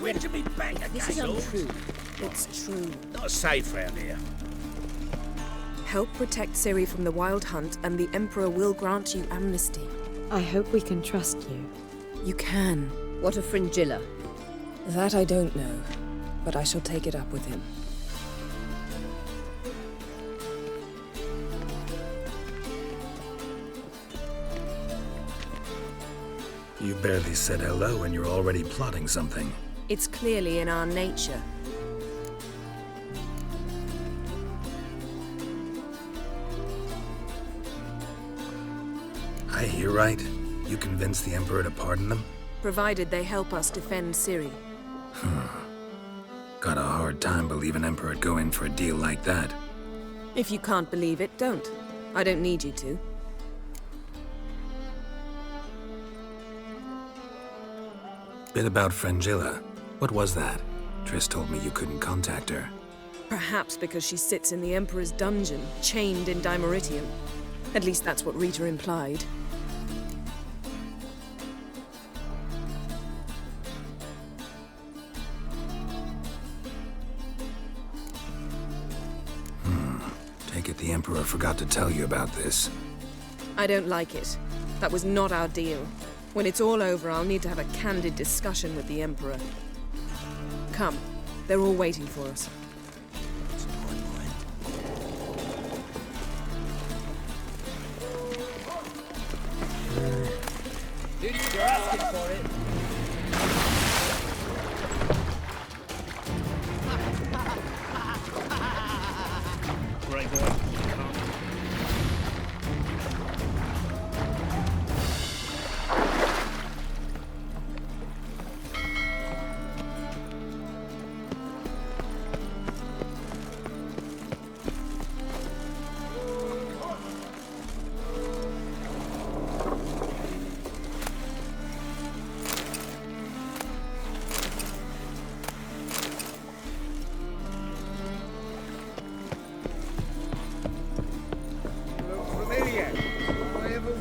whinging me back again. This is untrue. It's true. Not safe round here. Help protect Ciri from the Wild Hunt, and the Emperor will grant you amnesty. I hope we can trust you. You can. What of Fringilla? That I don't know, but I shall take it up with him. You barely said hello and you're already plotting something. It's clearly in our nature. I hear right. You convinced the Emperor to pardon them? Provided they help us defend Ciri. Got a hard time believing Emperor'd go in for a deal like that. If you can't believe it, don't. I don't need you to. Bit about Fringilla. What was that? Triss told me you couldn't contact her. Perhaps because she sits in the Emperor's dungeon, chained in Dimeritium. At least that's what Rita implied. Take it the Emperor forgot to tell you about this. I don't like it. That was not our deal. When it's all over, I'll need to have a candid discussion with the Emperor. Come. They're all waiting for us. Dude, you're asking for it. Right, boy.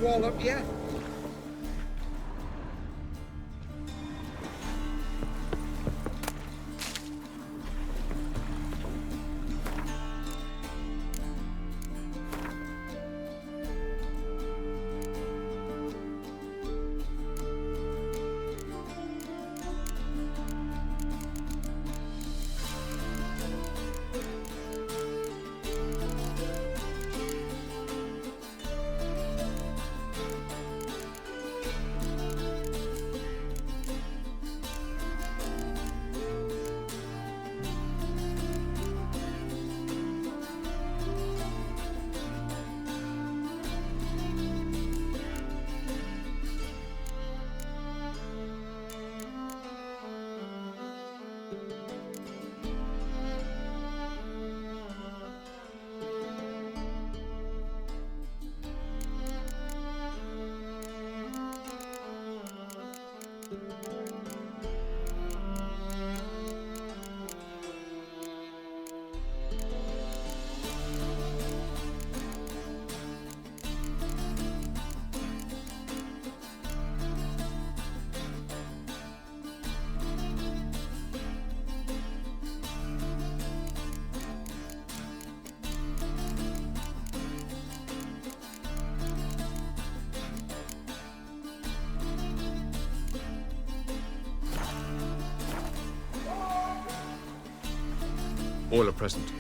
Wallop, yeah? All are present.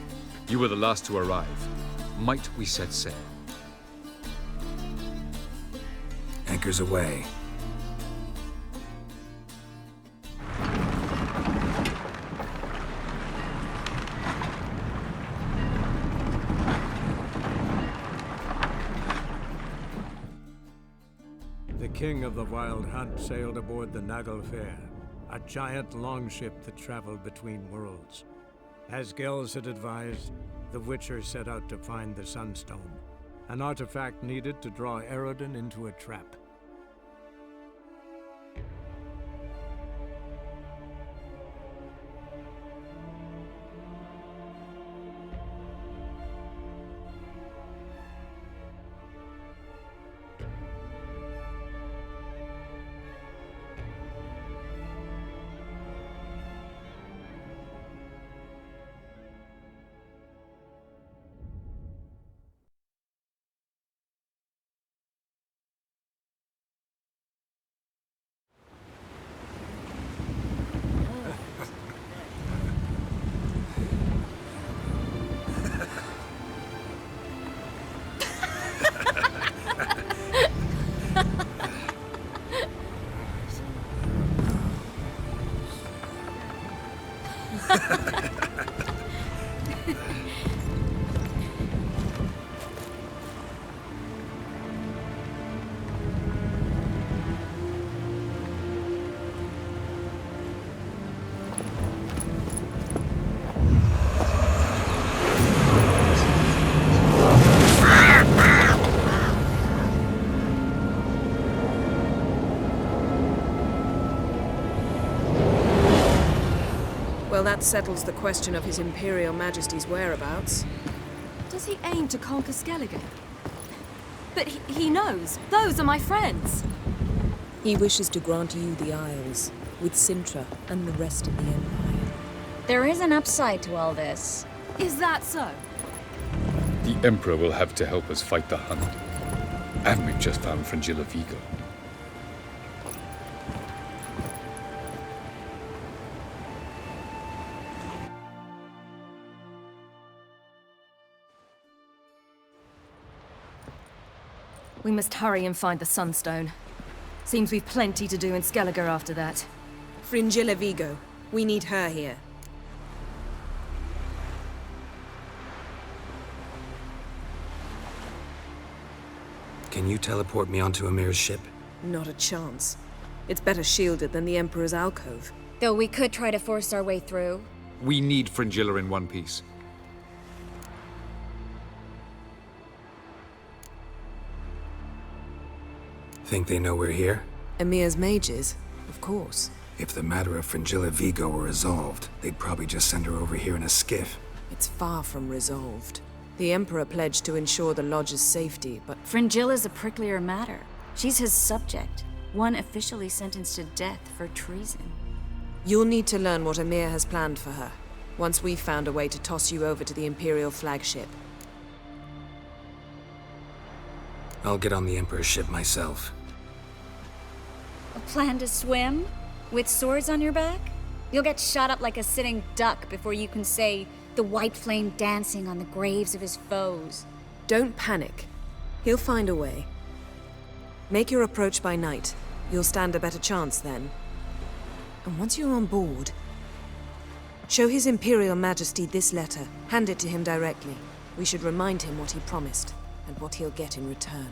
You were the last to arrive. Might we set sail? Anchors away. The king of the Wild Hunt sailed aboard the Naglfar, a giant longship that traveled between worlds. As Gels had advised, the Witcher set out to find the Sunstone, an artifact needed to draw Eredin into a trap. that settles the question of His Imperial Majesty's whereabouts. Does he aim to conquer Skellige? But he knows. Those are my friends. He wishes to grant you the Isles, with Sintra and the rest of the Empire. There is an upside to all this. Is that so? The Emperor will have to help us fight the Hunt. And we've just found Fringilla Vigo. We must hurry and find the Sunstone. Seems we've plenty to do in Skellige after that. Fringilla Vigo. We need her here. Can you teleport me onto Amir's ship? Not a chance. It's better shielded than the Emperor's alcove. Though we could try to force our way through. We need Fringilla in one piece. Think they know we're here? Emir's mages, of course. If the matter of Fringilla Vigo were resolved, they'd probably just send her over here in a skiff. It's far from resolved. The Emperor pledged to ensure the Lodge's safety, but Fringilla's a pricklier matter. She's his subject, one officially sentenced to death for treason. you'll need to learn what Emir has planned for her, once we've found a way to toss you over to the Imperial flagship. I'll get on the Emperor's ship myself. A plan to swim? With swords on your back? You'll get shot up like a sitting duck before you can say the white flame dancing on the graves of his foes. Don't panic. He'll find a way. Make your approach by night. You'll stand a better chance then. And once you're on board, show His Imperial Majesty this letter. Hand it to him directly. We should remind him what he promised, and what he'll get in return.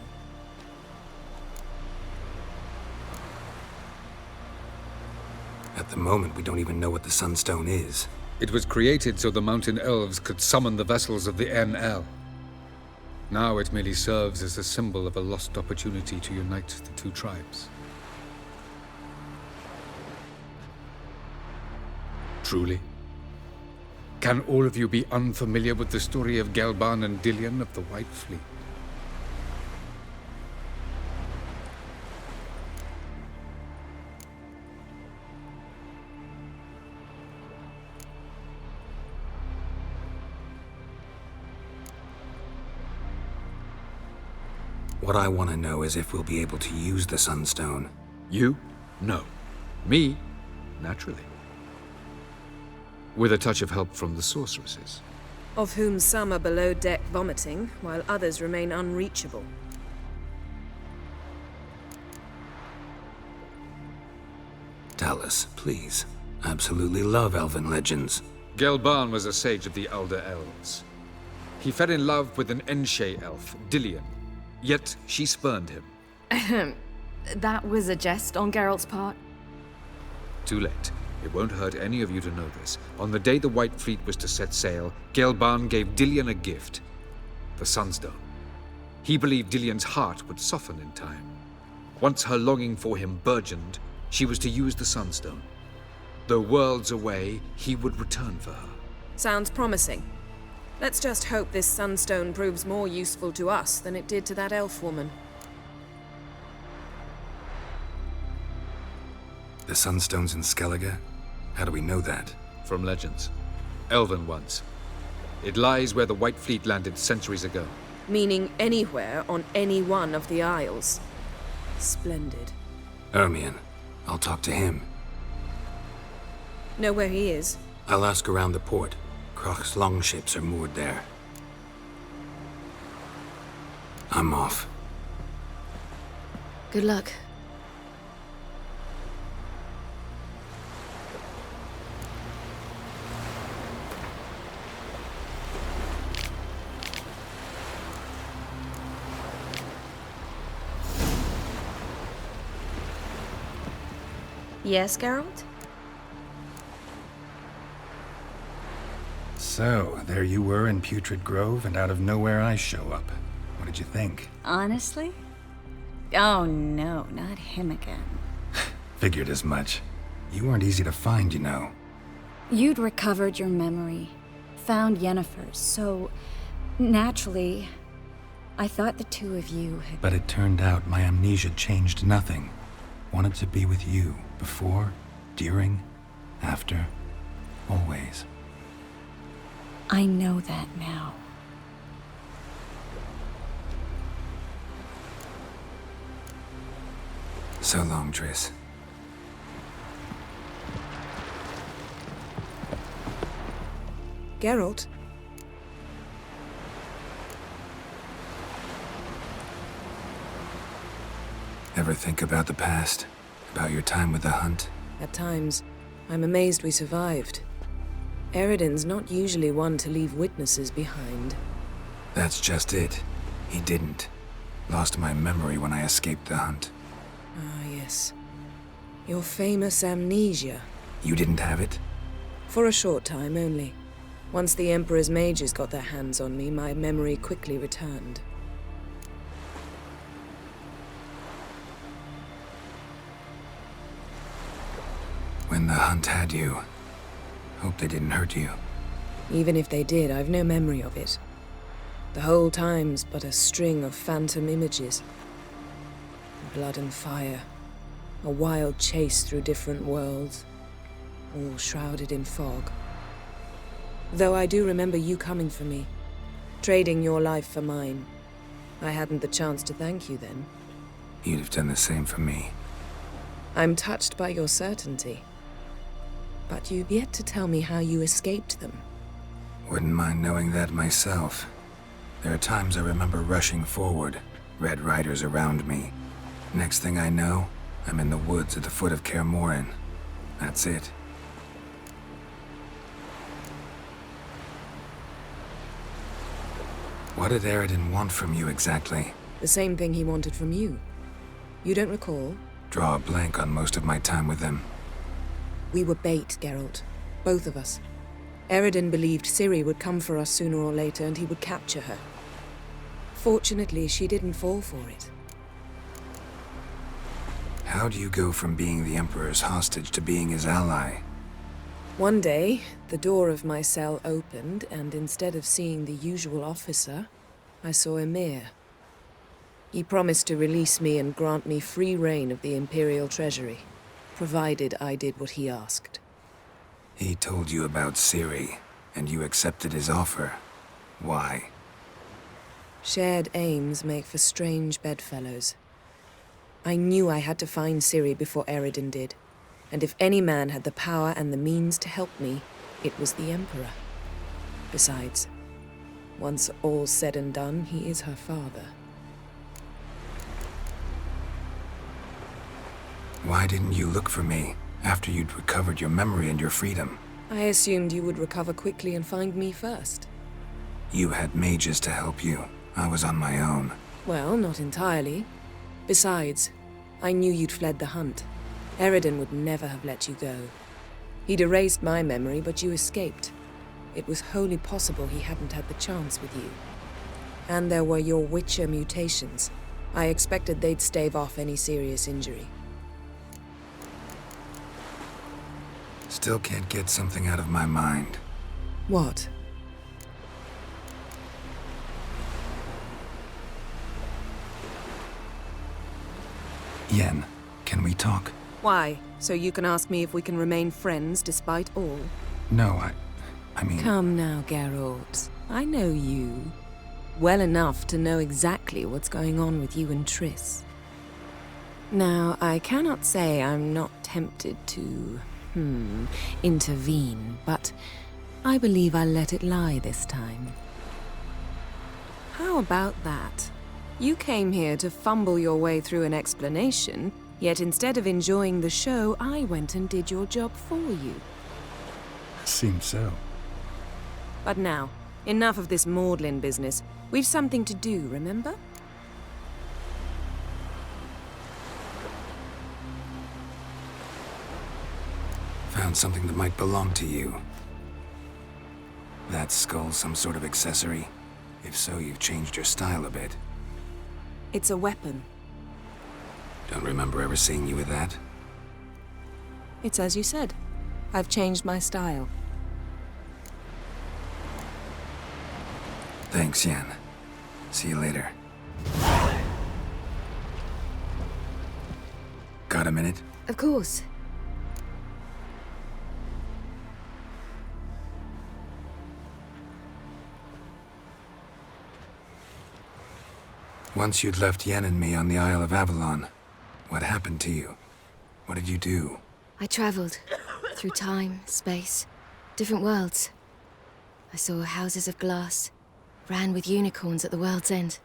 At the moment, we don't even know what the Sunstone is. It was created so the Mountain Elves could summon the vessels of the NL. Now it merely serves as a symbol of a lost opportunity to unite the two tribes. Truly? Can all of you be unfamiliar with the story of Gelban and Dillion of the White Fleet? What I want to know is if we'll be able to use the Sunstone. You? No. Me? Naturally. With a touch of help from the sorceresses. Of whom some are below deck vomiting, while others remain unreachable. Dallas, please. Absolutely love elven legends. Gelban was a sage of the Elder Elves. He fell in love with an Enshe elf, Dillion. Yet she spurned him. That was a jest on Geralt's part. Too late. It won't hurt any of you to know this. On the day the White Fleet was to set sail, Gelban gave Dillion a gift. The Sunstone. He believed Dillion's heart would soften in time. Once her longing for him burgeoned, she was to use the Sunstone. Though worlds away, he would return for her. Sounds promising. Let's just hope this Sunstone proves more useful to us than it did to that elf woman. The Sunstone's in Skellige? How do we know that? From legends. Elven ones. It lies where the White Fleet landed centuries ago. Meaning anywhere on any one of the Isles. Splendid. Ermion. I'll talk to him. Know where he is? I'll ask around the port. Krach's longships are moored there. I'm off. Good luck. Yes, Geralt? So, there you were in Putrid Grove, and out of nowhere I show up. What did you think? Honestly? Oh no, not him again. Figured as much. You weren't easy to find, you know. You'd recovered your memory, found Yennefer's, so naturally, I thought the two of you had... But it turned out my amnesia changed nothing. Wanted to be with you, before, during, after, always. I know that now. So long, Triss. Geralt? Ever think about the past? About your time with the Hunt? At times, I'm amazed we survived. Eredin's not usually one to leave witnesses behind. That's just it. He didn't. Lost my memory when I escaped the Hunt. Ah, yes. Your famous amnesia. You didn't have it? For a short time only. Once the Emperor's mages got their hands on me, my memory quickly returned. When the Hunt had you, hope they didn't hurt you. Even if they did, I've no memory of it. The whole time's but a string of phantom images. Blood and fire. A wild chase through different worlds. All shrouded in fog. Though I do remember you coming for me. Trading your life for mine. I hadn't the chance to thank you then. You'd have done the same for me. I'm touched by your certainty. But you've yet to tell me how you escaped them. Wouldn't mind knowing that myself. There are times I remember rushing forward, Red Riders around me. Next thing I know, I'm in the woods at the foot of Kaer Morhen. That's it. What did Eredin want from you exactly? The same thing he wanted from you. You don't recall? Draw a blank on most of my time with him. We were bait, Geralt. Both of us. Eredin believed Ciri would come for us sooner or later and he would capture her. Fortunately, she didn't fall for it. How do you go from being the Emperor's hostage to being his ally? One day, the door of my cell opened, and instead of seeing the usual officer, I saw Emir. He promised to release me and grant me free reign of the Imperial Treasury, provided I did what he asked. He told you about Ciri, and you accepted his offer. Why? Shared aims make for strange bedfellows. I knew I had to find Ciri before Eredin did, and if any man had the power and the means to help me, it was the Emperor. Besides, once all's said and done, he is her father. Why didn't you look for me after you'd recovered your memory and your freedom? I assumed you would recover quickly and find me first. You had mages to help you. I was on my own. Well, not entirely. Besides, I knew you'd fled the Hunt. Eredin would never have let you go. He'd erased my memory, but you escaped. It was wholly possible he hadn't had the chance with you. And there were your Witcher mutations. I expected they'd stave off any serious injury. Still can't get something out of my mind. What? Yen, can we talk? Why? So you can ask me if we can remain friends despite all? No, I mean... Come now, Geralt. I know you. Well enough to know exactly what's going on with you and Triss. Now, I cannot say I'm not tempted to, intervene, but I believe I'll let it lie this time. How about that? You came here to fumble your way through an explanation, yet instead of enjoying the show, I went and did your job for you. Seems so. But now, enough of this maudlin business. We've something to do, remember? Found something that might belong to you. That skull some sort of accessory? If so, you've changed your style a bit. It's a weapon. Don't remember ever seeing you with that. It's as you said. I've changed my style. Thanks, Yen. See you later. Got a minute? Of course. Once you'd left Yen and me on the Isle of Avalon, what happened to you? What did you do? I traveled through time, space, different worlds. I saw houses of glass, ran with unicorns at the world's end.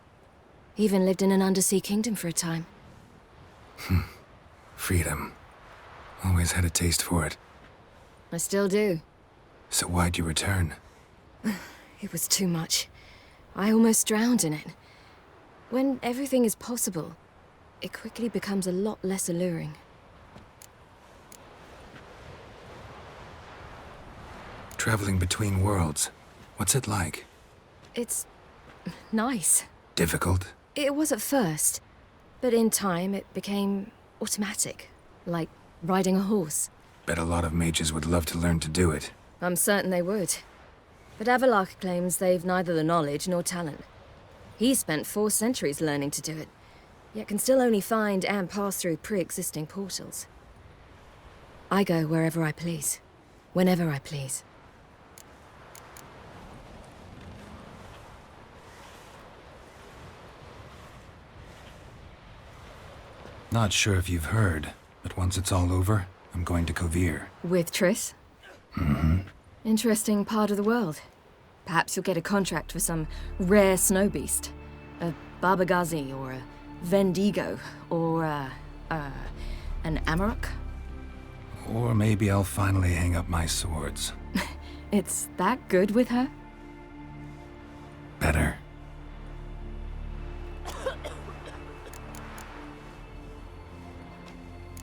Even lived in an undersea kingdom for a time. Freedom. Always had a taste for it. I still do. So why'd you return? It was too much. I almost drowned in it. When everything is possible, it quickly becomes a lot less alluring. Traveling between worlds. What's it like? It's nice. Difficult? It was at first, but in time it became automatic, like riding a horse. Bet a lot of mages would love to learn to do it. I'm certain they would. But Avalok claims they've neither the knowledge nor talent. He spent 4 centuries learning to do it, yet can still only find and pass through pre-existing portals. I go wherever I please, whenever I please. Not sure if you've heard, but once it's all over, I'm going to Kovir. With Triss? Mm-hmm. Interesting part of the world. Perhaps you'll get a contract for some rare snow beast. A Barbagazi, or a Vendigo, or an Amarok. Or maybe I'll finally hang up my swords. It's that good with her? Better.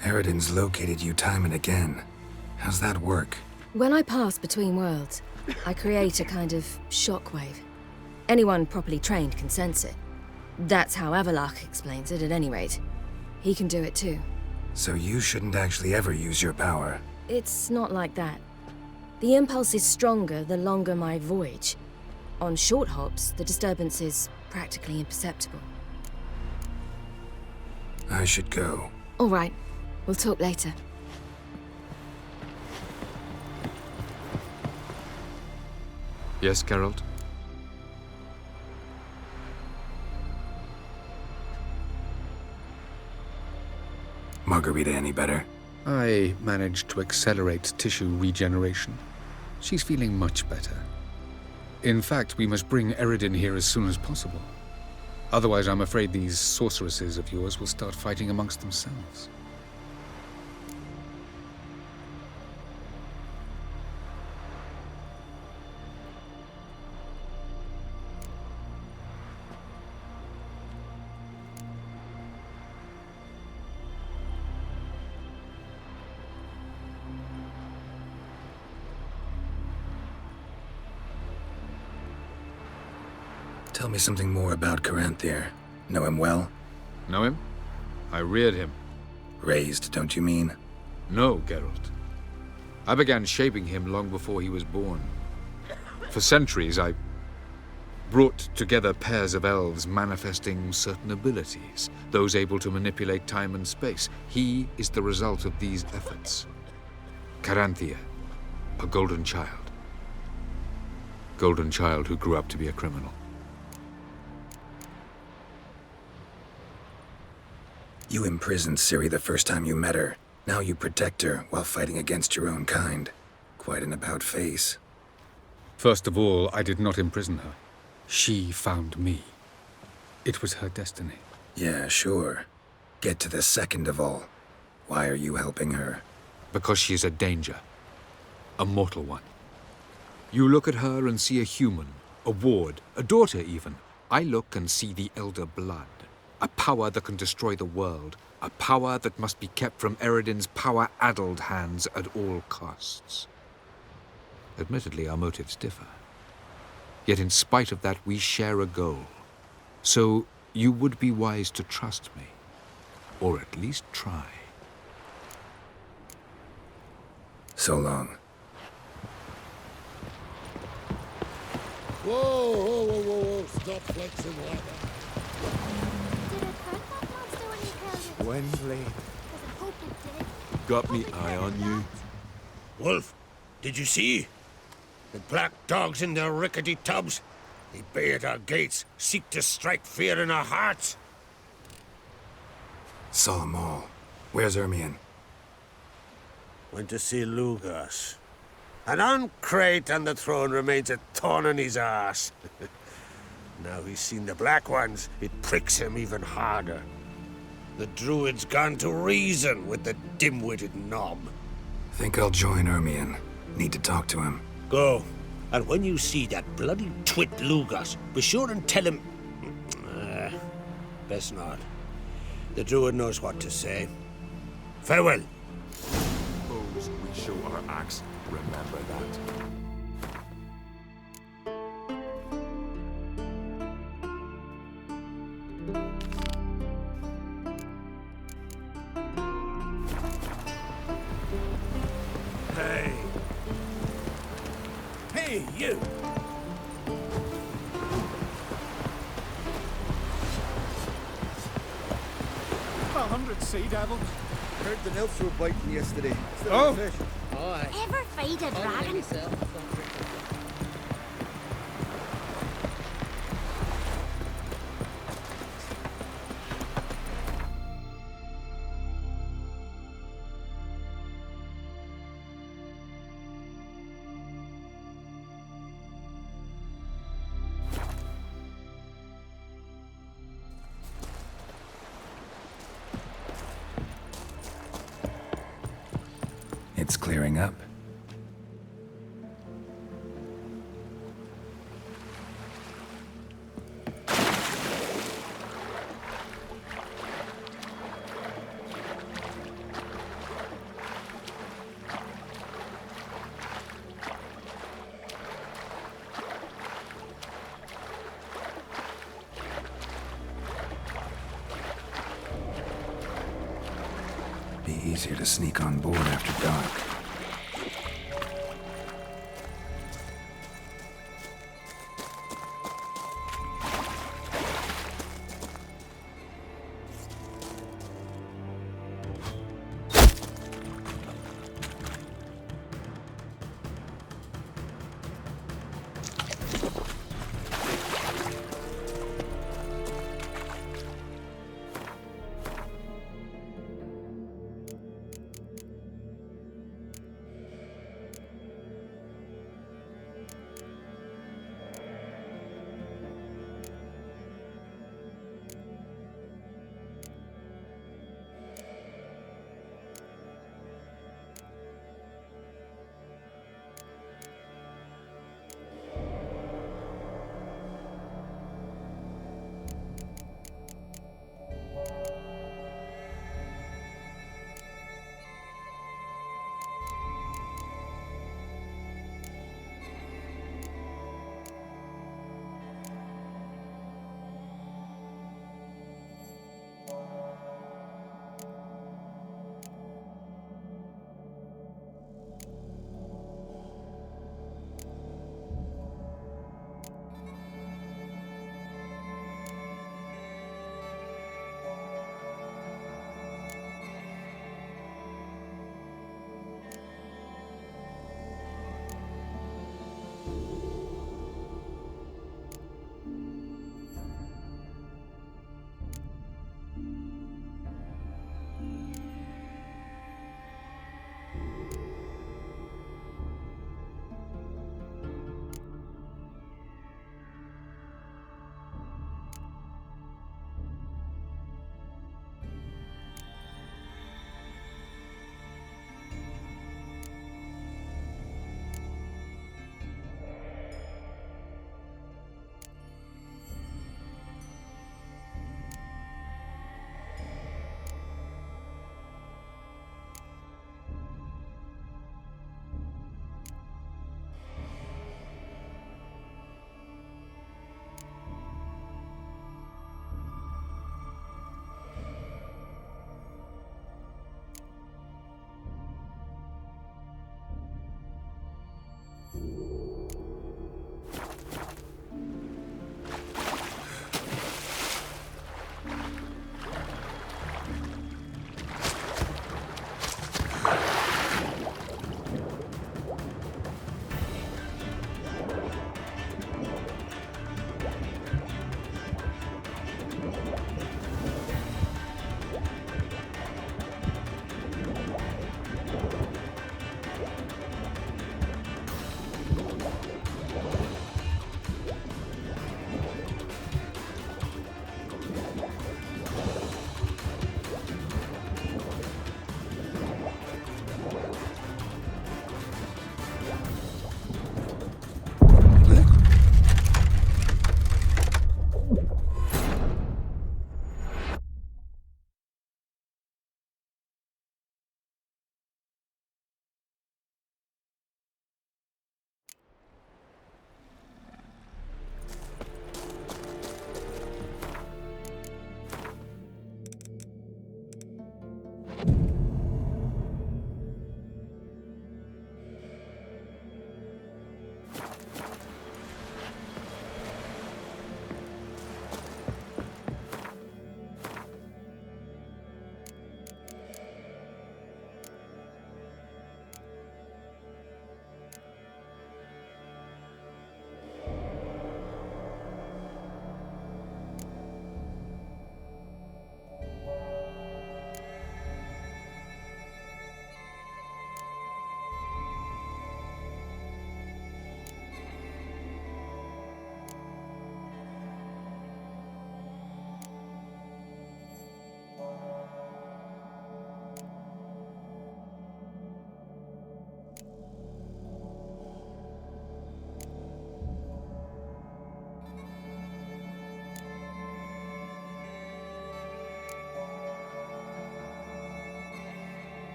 Eridan's located you time and again. How's that work? When I pass between worlds, I create a kind of shockwave. Anyone properly trained can sense it. That's how Avalok explains it, at any rate. He can do it too. So you shouldn't actually ever use your power. It's not like that. The impulse is stronger the longer my voyage. On short hops, the disturbance is practically imperceptible. I should go. All right. We'll talk later. Yes, Geralt? Margarita any better? I managed to accelerate tissue regeneration. She's feeling much better. In fact, we must bring Eridan here as soon as possible. Otherwise, I'm afraid these sorceresses of yours will start fighting amongst themselves. Tell me something more about Caranthir. Know him well? Know him? I reared him. Raised, don't you mean? No, Geralt. I began shaping him long before he was born. For centuries, I brought together pairs of elves manifesting certain abilities, those able to manipulate time and space. He is the result of these efforts. Caranthir, a golden child. Golden child who grew up to be a criminal. You imprisoned Ciri the first time you met her. Now you protect her while fighting against your own kind. Quite an about-face. First of all, I did not imprison her. She found me. It was her destiny. Yeah, sure. Get to the second of all. Why are you helping her? Because she is a danger. A mortal one. You look at her and see a human, a ward, a daughter even. I look and see the Elder Blood. A power that can destroy the world. A power that must be kept from Eridan's power-addled hands at all costs. Admittedly, our motives differ. Yet in spite of that, we share a goal. So you would be wise to trust me. Or at least try. So long. Whoa, whoa, whoa, whoa, whoa. Stop flexing like that. Did it hurt that monster when you killed it? Wensley, Because I hope it did. got me eye on you. Wolf, did you see? The black dogs in their rickety tubs. They bay at our gates, seek to strike fear in our hearts. Saw them all. Where's Ermion? Went to see Lugas. And on Crate on the throne remains a thorn in his ass. Now he's seen the Black Ones, it pricks him even harder. The Druid's gone to reason with the dim-witted knob. Think I'll join Ermion. Need to talk to him. Go. And when you see that bloody twit Lugas, be sure and tell him... best not. The Druid knows what to say. Farewell. Suppose we show our axe. Remember that. Hey. Hey, you. 100 sea devils. Heard the nymphs were biting yesterday. Still Oh. fish. Aye. Ever fight a dragon? It's clearing up. Be easier to sneak on board after dark.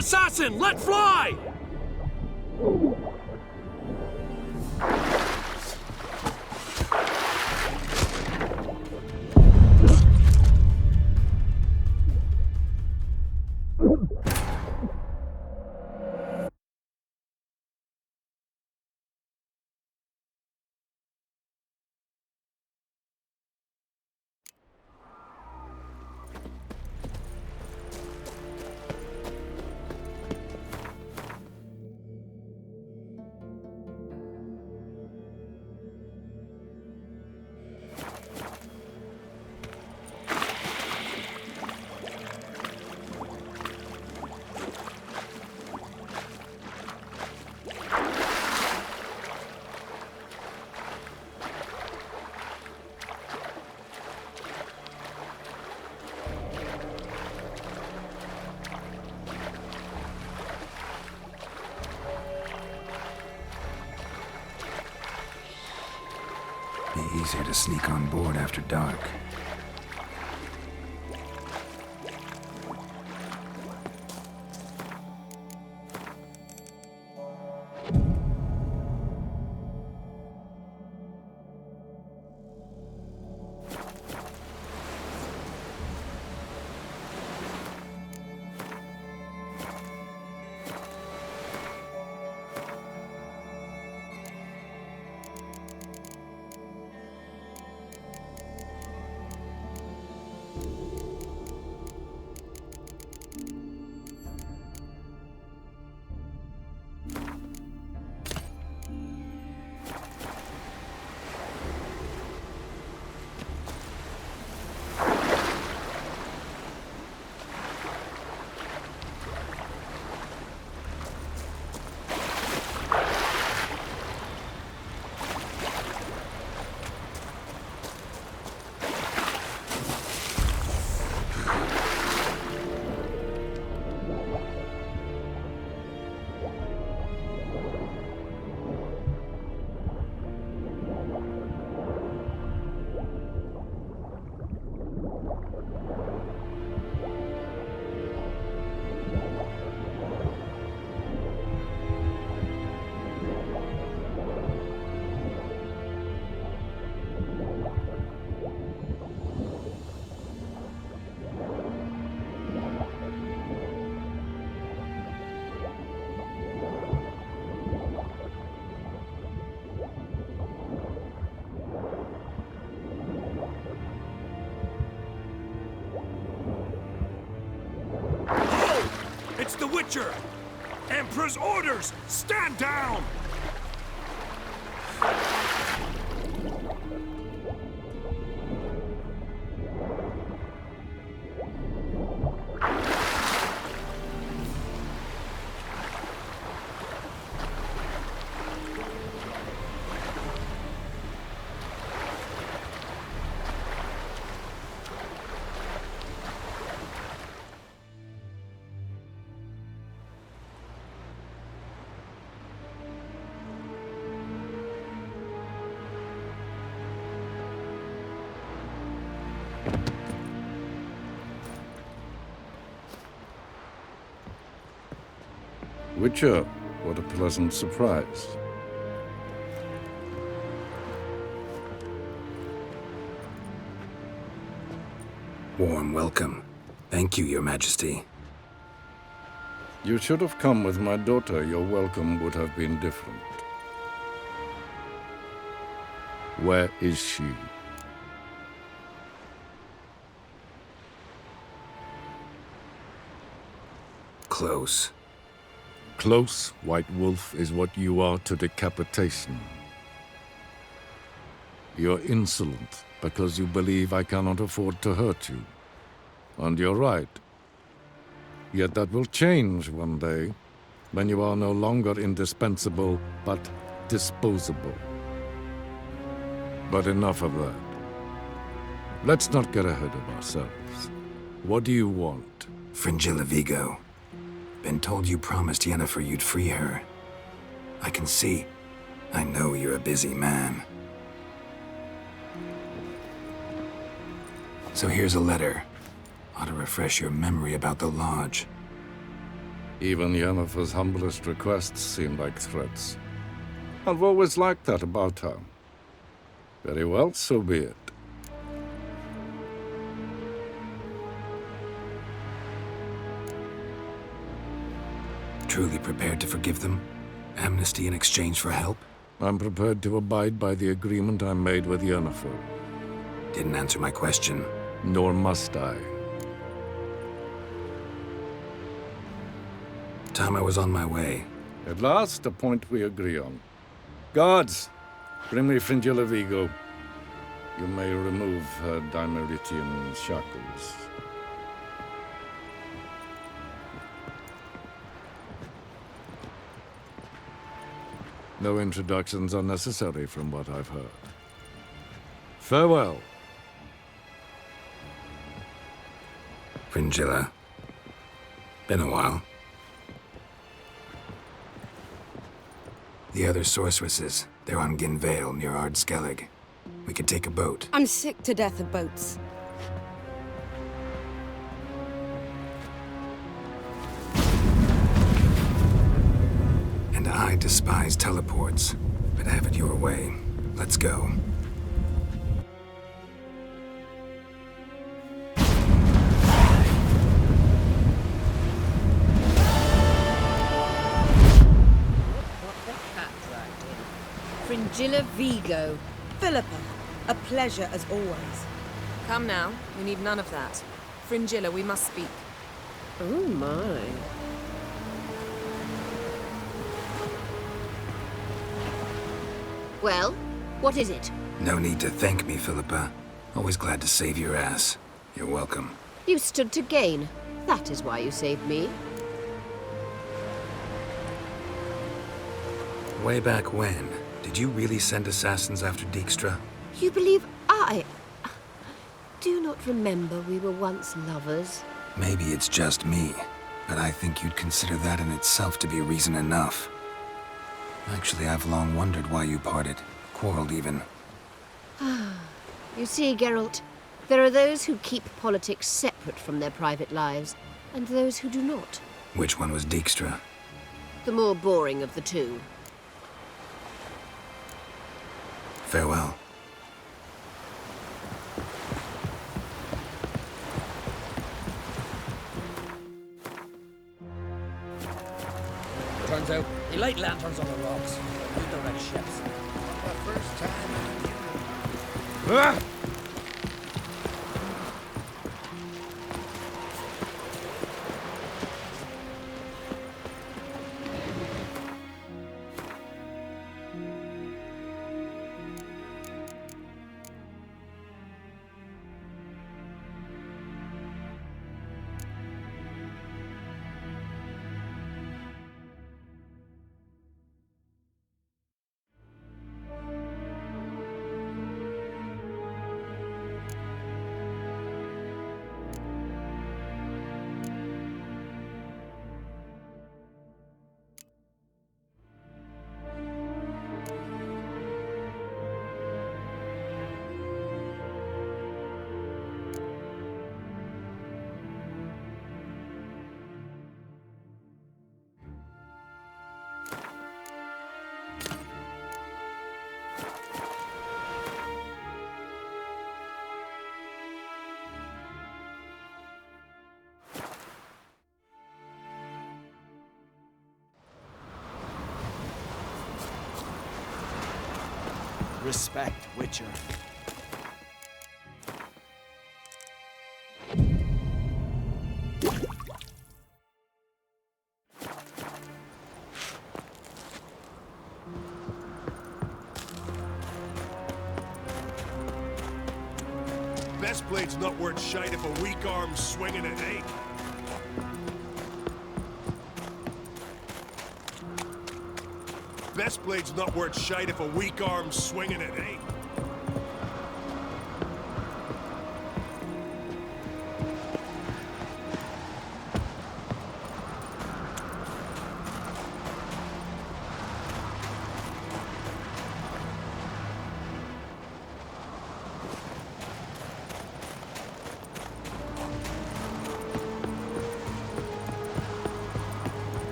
assassin! Let fly! Be easier to sneak on board after dark. It's the Witcher! Emperor's orders! Stand down! Witcher, what a pleasant surprise. Warm welcome. Thank you, Your Majesty. You should have come with my daughter. Your welcome would have been different. Where is she? Close. Close, White Wolf, is what you are to decapitation. You're insolent because you believe I cannot afford to hurt you. And you're right. Yet that will change one day, when you are no longer indispensable, but disposable. But enough of that. Let's not get ahead of ourselves. What do you want? Fringilla Vigo. Been told you promised Yennefer you'd free her. I can see. I know you're a busy man. So here's a letter. Ought to refresh your memory about the Lodge. Even Yennefer's humblest requests seem like threats. I've always liked that about her. Very well, so be it. Truly prepared to forgive them? Amnesty in exchange for help? I'm prepared to abide by the agreement I made with Yennefer. Didn't answer my question. Nor must I. Time I was on my way. At last, a point we agree on. Guards, bring me Fringilla Vigo. You may remove her Dimeritian shackles. No introductions are necessary from what I've heard. Farewell. Fringilla. Been a while. The other sorceresses, they're on Ginvale near Ardskellig. We could take a boat. I'm sick to death of boats. And I despise teleports, but have it your way. Let's go. Fringilla Vigo. Philippa, a pleasure as always. Come now, we need none of that. Fringilla, we must speak. Oh my. Well, what is it? No need to thank me, Philippa. Always glad to save your ass. You're welcome. You stood to gain. That is why you saved me. Way back when, did you really send assassins after Dijkstra? You believe I... Do you not remember we were once lovers? Maybe it's just me, but I think you'd consider that in itself to be reason enough. Actually, I've long wondered why you parted. Quarreled even. You see, Geralt, there are those who keep politics separate from their private lives, and those who do not. Which one was Dijkstra? The more boring of the two. Farewell. Turns out, they light lanterns on the rocks. Use the red ships. The first time. Ah! Respect, Witcher. Best blade's not worth shite if a weak arm's swinging it ain't. Best blade's not worth shite if a weak arm's swinging it ain't.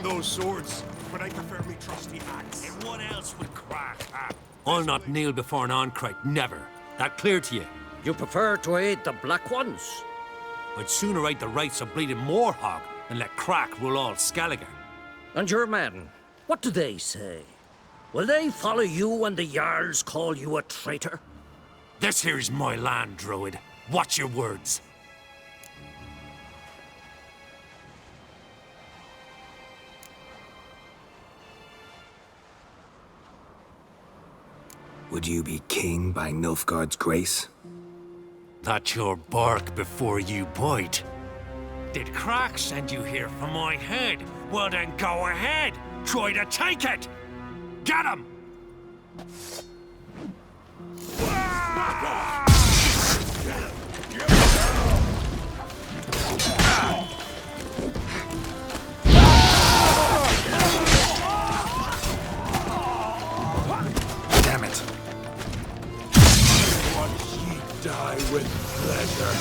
those swords, but I prefer me trusty axe. And what else would crack have? I'll not kneel before an Oncrite, never. That clear to you? You prefer to aid the Black Ones? I'd sooner aid the rights of bleeding Moorhog than let Crack rule all Skellige. And your men, what do they say? Will they follow you when the Jarls call you a traitor? This here's my land, Druid. Watch your words. Would you be king by Nilfgaard's grace? That's your bark before you bite. Did Crack send you here for my head? Well then go ahead! Try to take it! Get him! Damn it. Watch ye die with pleasure.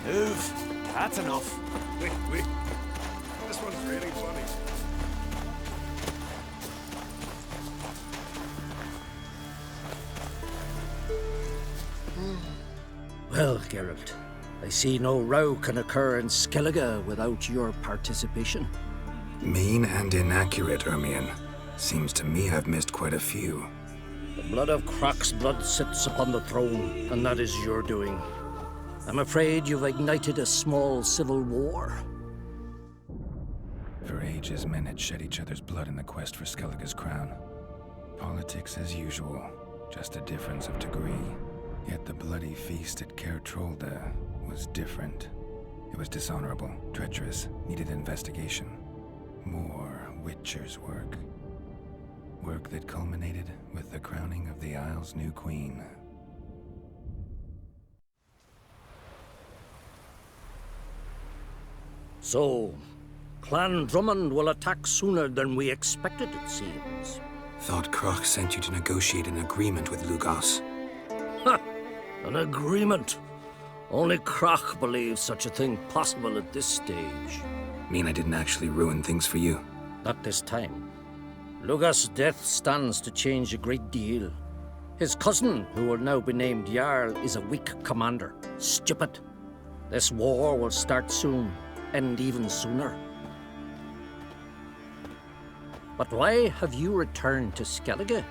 Move. That's enough. Wait. This one's really funny. Well, Geralt, I see no row can occur in Skellige without your participation. Mean and inaccurate, Ermion. Seems to me I've missed quite a few. The blood of Croc's blood sits upon the throne, and that is your doing. I'm afraid you've ignited a small civil war. For ages, men had shed each other's blood in the quest for Skellige's crown. Politics as usual, just a difference of degree. Yet the bloody feast at Caer Trolda was different. It was dishonorable, treacherous, needed investigation. More Witcher's work. Work that culminated with the crowning of the Isle's new queen. So, Clan Drummond will attack sooner than we expected, it seems. Thought Kroch sent you to negotiate an agreement with Lugos. Ha! An agreement? Only Kroch believes such a thing possible at this stage. Mean I didn't actually ruin things for you? Not this time. Lugos' death stands to change a great deal. His cousin, who will now be named Jarl, is a weak commander. Stupid. This war will start soon, end even sooner. But why have you returned to Skellige?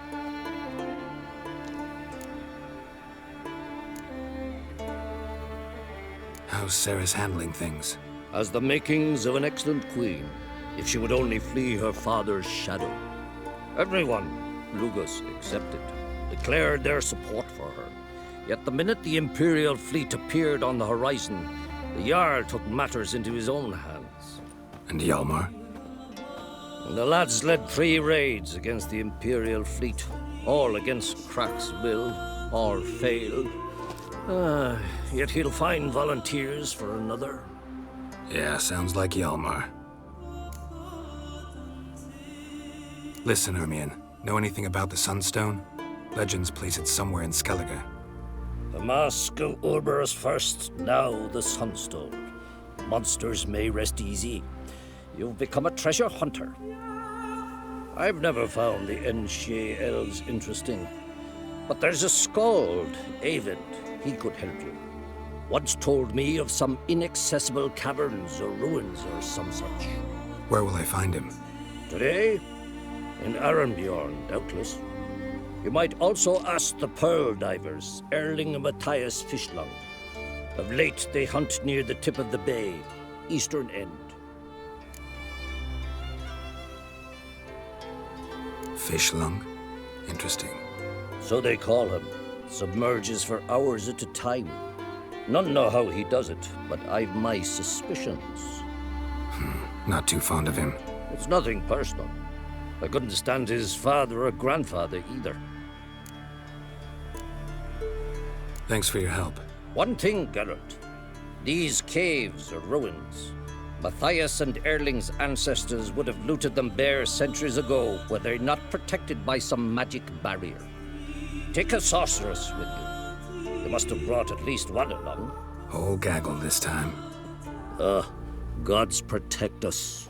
How's Sarah's handling things? Has the makings of an excellent queen, if she would only flee her father's shadow. Everyone, Lugos excepted, declared their support for her. Yet the minute the Imperial fleet appeared on the horizon, the Jarl took matters into his own hands. And Hjalmar? The lads led 3 raids against the Imperial fleet, all against Krach's will, all failed. Yet he'll find volunteers for another. Yeah, sounds like Hjalmar. Listen, Ermion, know anything about the Sunstone? Legends place it somewhere in Skellige. The Mask of Urberus first, now the Sunstone. Monsters may rest easy. You've become a treasure hunter. I've never found the Enshe elves interesting. But there's a skald, Avid. He could help you. Once told me of some inaccessible caverns or ruins or some such. Where will I find him? Today? In Arenbjorn, doubtless. You might also ask the Pearl Divers, Erling and Matthias Fishlung. Of late, they hunt near the tip of the bay, eastern end. Fishlung? Interesting. So they call him. Submerges for hours at a time. None know how he does it, but I've my suspicions. Not too fond of him. It's nothing personal. I couldn't stand his father or grandfather either. Thanks for your help. One thing, Geralt. These caves are ruins. Matthias and Erling's ancestors would have looted them bare centuries ago were they not protected by some magic barrier. Take a sorceress with you. You must have brought at least one along. Whole gaggle this time. Gods protect us.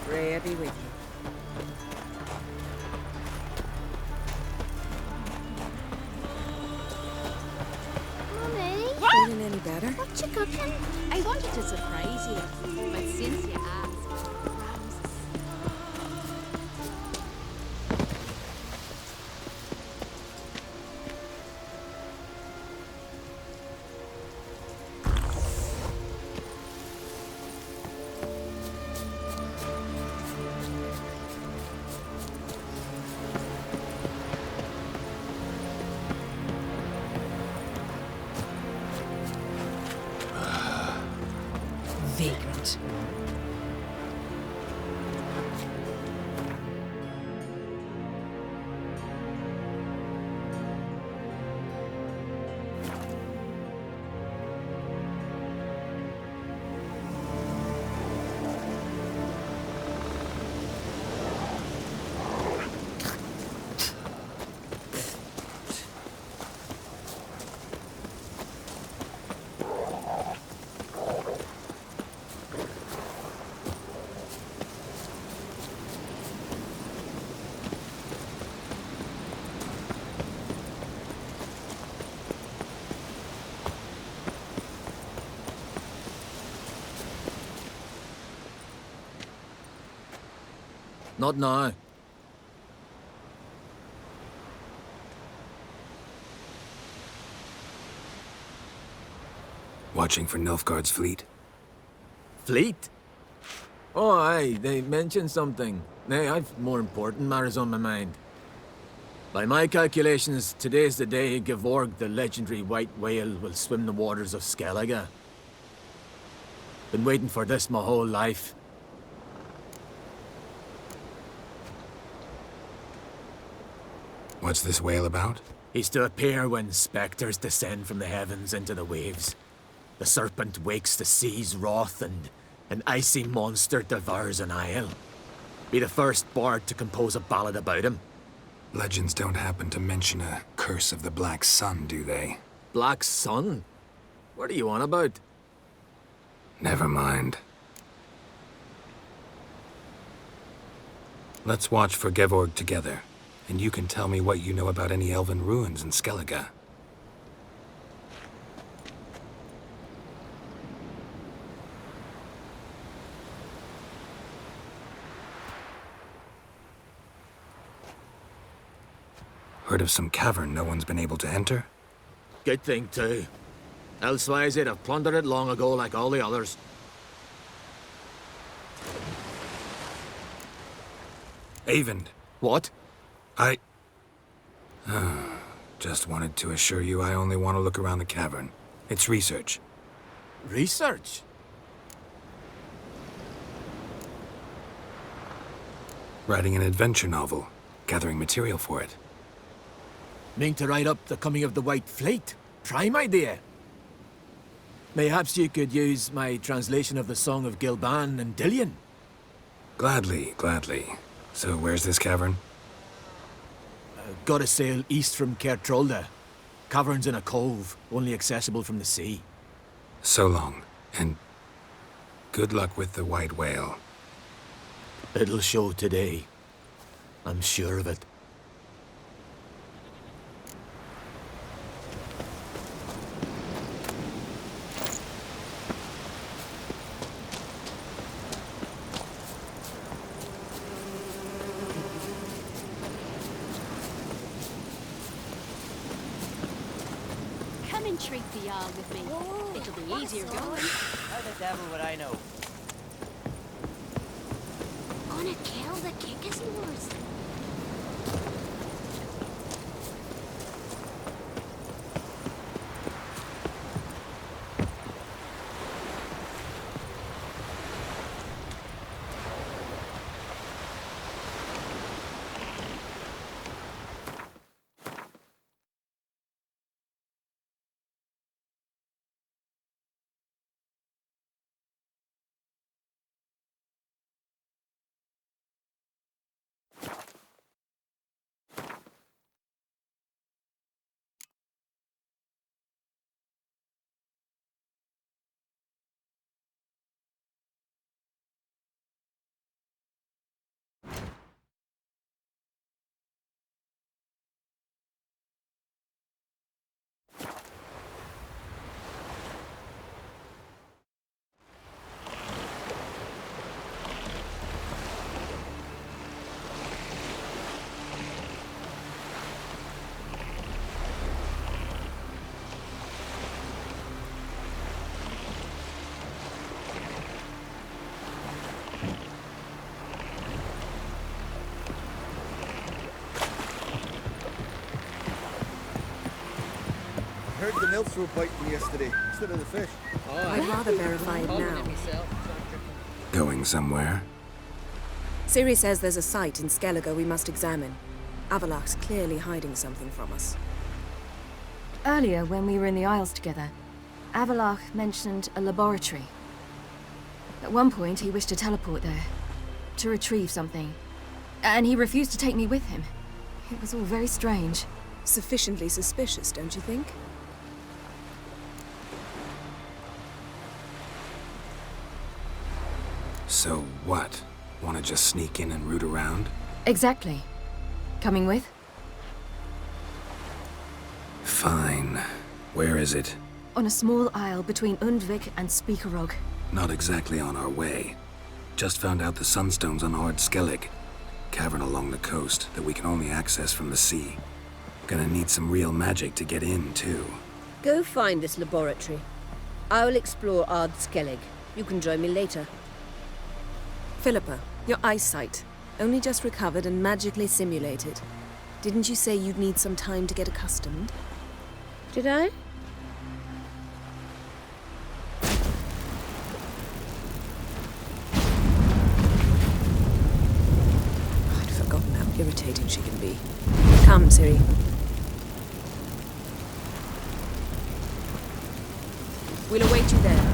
Freya be with you. Mummy? Feeling any better? What you cooking? I wanted to surprise you, but since you asked, Vagrant. Not now. Watching for Nilfgaard's fleet? Fleet? Oh, aye, they mentioned something. Nay, I've more important matters on my mind. By my calculations, today's the day Gevorg, the legendary white whale, will swim the waters of Skellige. Been waiting for this my whole life. What's this whale about? He's to appear when spectres descend from the heavens into the waves. The serpent wakes the sea's wrath, and an icy monster devours an isle. Be the first bard to compose a ballad about him. Legends don't happen to mention a curse of the Black Sun, do they? Black Sun? What are you on about? Never mind. Let's watch for Gevorg together, and you can tell me what you know about any elven ruins in Skellige. Heard of some cavern no one's been able to enter? Good thing, too. Elsewise, they'd have plundered it long ago like all the others. Avend. What? I... just wanted to assure you I only want to look around the cavern. It's research. Research? Writing an adventure novel. Gathering material for it. Mean to write up the coming of the White Fleet? Prime idea. Mayhaps you could use my translation of the Song of Gilban and Dillion? Gladly, gladly. So where's this cavern? Gotta sail east from Kertrolda. Cavern's in a cove, only accessible from the sea. So long, and good luck with the white whale. It'll show today. I'm sure of it. come and treat the Jarl with me. It'll be easier going. How the devil would I know? Gonna kill the Kickasmores. heard the nymphs were biting yesterday instead of the fish. I'd rather verify it now. Going somewhere? Ciri says there's a site in Skellige we must examine. Avalok's clearly hiding something from us. Earlier, when we were in the Isles together, Avalok mentioned a laboratory. At one point, he wished to teleport there, to retrieve something. And he refused to take me with him. It was all very strange. Sufficiently suspicious, don't you think? So what? Want to just sneak in and root around? Exactly. Coming with? Fine. Where is it? On a small isle between Undvik and Speakerog. Not exactly on our way. Just found out the sunstone's on Ard Skellig. Cavern along the coast that we can only access from the sea. Gonna need some real magic to get in, too. Go find this laboratory. I'll explore Ard Skellig. You can join me later. Philippa, your eyesight. Only just recovered and magically simulated. Didn't you say you'd need some time to get accustomed? Did I? I'd forgotten how irritating she can be. Come, Ciri. We'll await you there.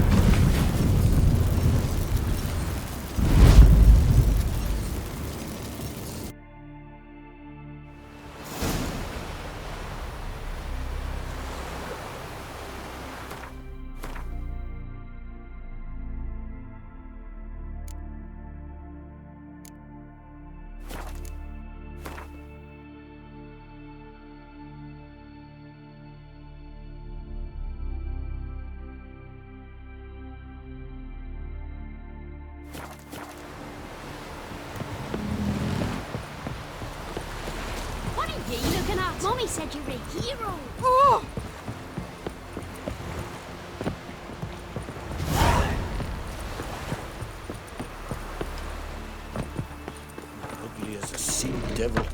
What are you looking at? Mommy said you're a hero. Oh! Ugly as a sea devil.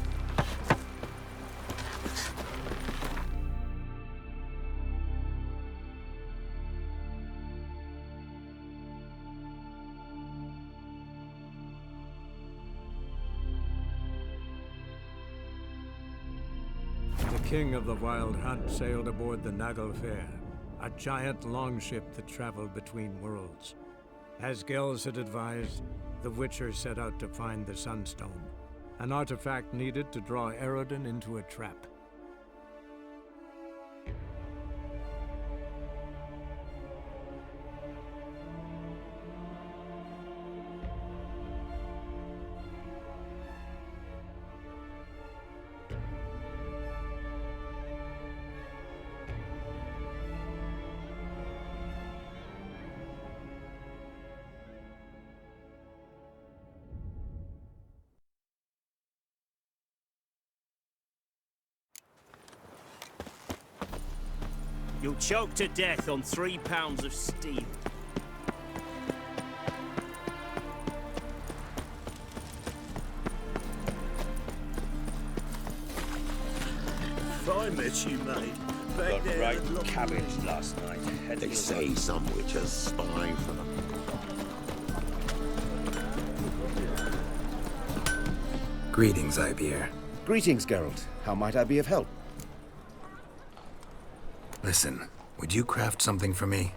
The king of the Wild Hunt sailed aboard the Naglfar, a giant longship that traveled between worlds. As Gels had advised, the Witcher set out to find the Sunstone, an artifact needed to draw Eredin into a trap. You'll choke to death on 3 pounds of steel. If I met you, mate, back Got there... right cabbage last night. They say some witches spy for them. Greetings, Ibeer. Greetings, Geralt. How might I be of help? Listen, would you craft something for me?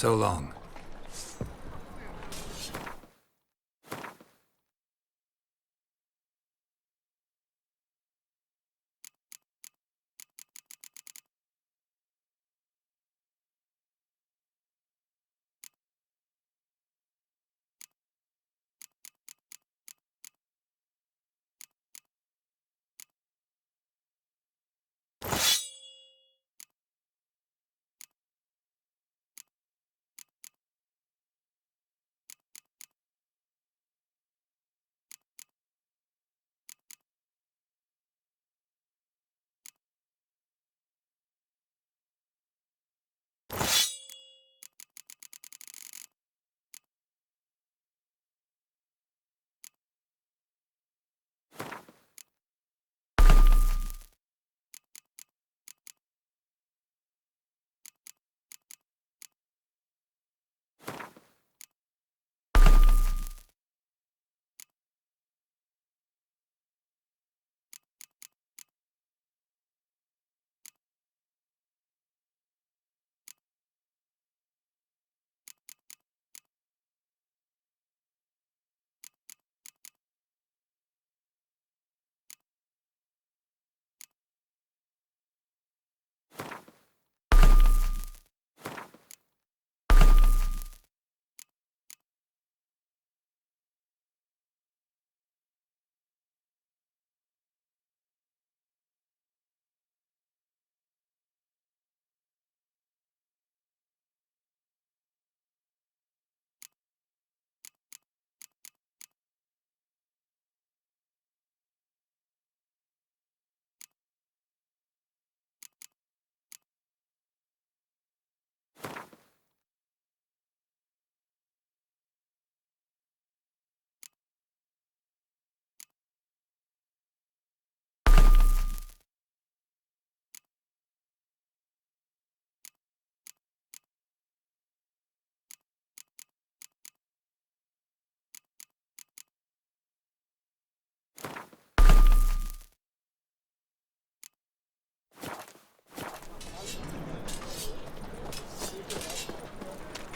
So long.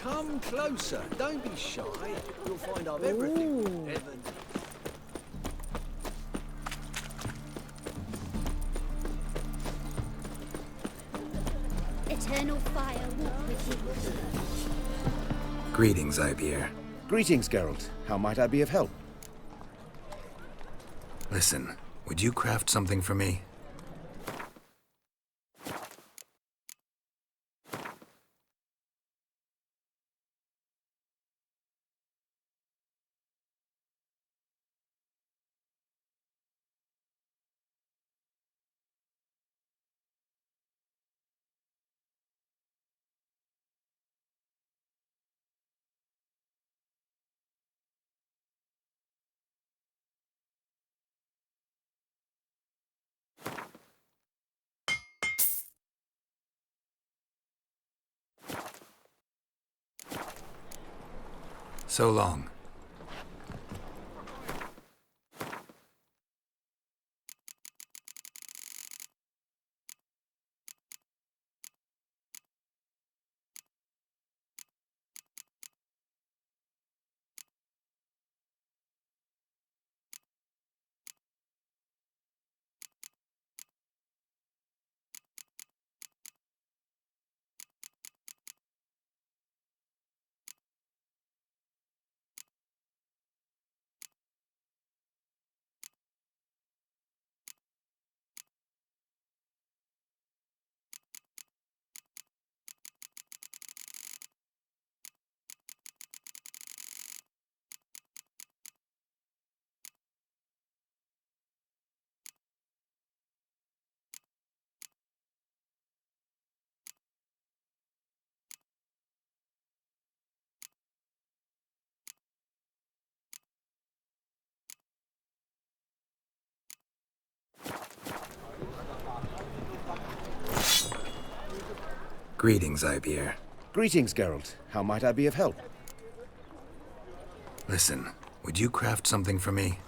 Come closer. Don't be shy. You'll find I've everything. Evan. Eternal fire walk with you. Greetings, Ibeer. Greetings, Geralt. How might I be of help? Listen, would you craft something for me? So long. Greetings, Ibeer. Greetings, Geralt. How might I be of help? Listen, would you craft something for me?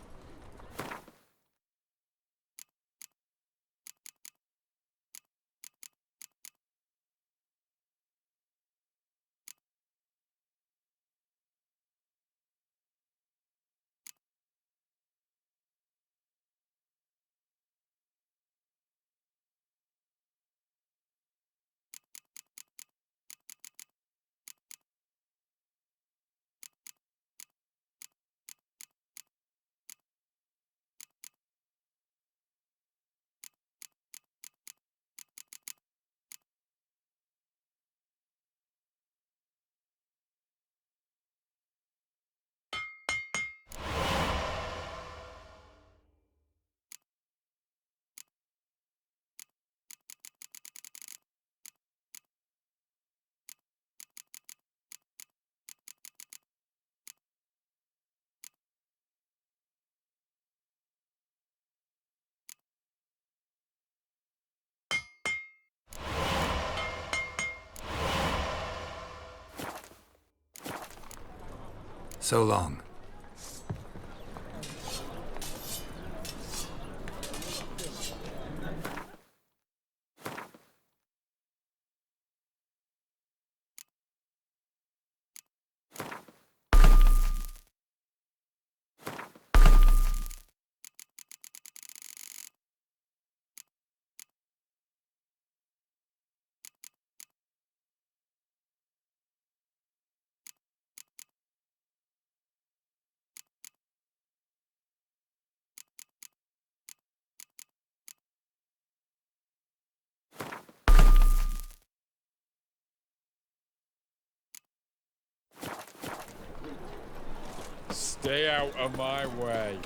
So long. Stay out of my way.